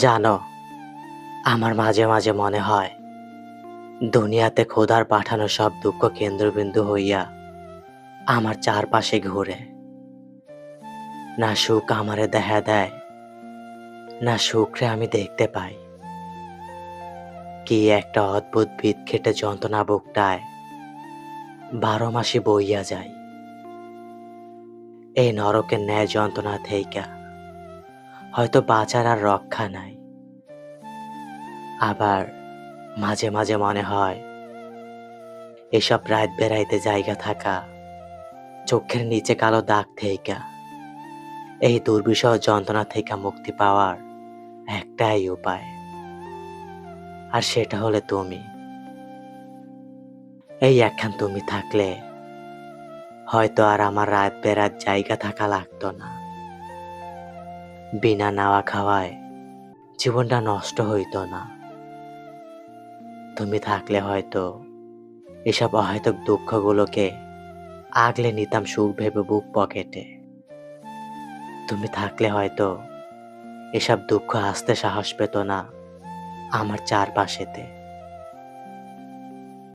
জানো, আমার মাঝে মাঝে মনে হয় দুনিয়াতে খোদার পাঠানো সব দুঃখ কেন্দ্রবিন্দু হইয়া আমার চারপাশে ঘুরে। না সুখ আমারে দেখা দেয়, না সুখরে আমি দেখতে পাই। কি একটা অদ্ভুত বিদঘেটে যন্ত্রণা বুকটায় 12 মাসই বইয়া যায়। এই নরকের ন্যায় যন্ত্রণা থেইকা হয়তো বাঁচার আর রক্ষা নাই। আবার মাঝে মাঝে মনে হয় এসব রাত বেড়াইতে জায়গা থাকা চোখের নিচে কালো দাগ থেইকা এই দুর্বিষহ যন্ত্রণা থেকে মুক্তি পাওয়ার একটাই উপায়, আর সেটা হলে তুমি। এই একখান তুমি থাকলে হয়তো আর আমার রাত বেড়ার জায়গা থাকা লাগতো না। বিনা নাওয়া খাওয়ায় জীবনটা নষ্ট হইতো না। তুমি থাকলে হয়তো এসব অহেতুক দুঃখগুলোকে আগলে নিতাম সুখ ভেবে বুক পকেটে। তুমি থাকলে হয়তো এসব দুঃখ আসতে সাহস পেত না আমার চারপাশেতে।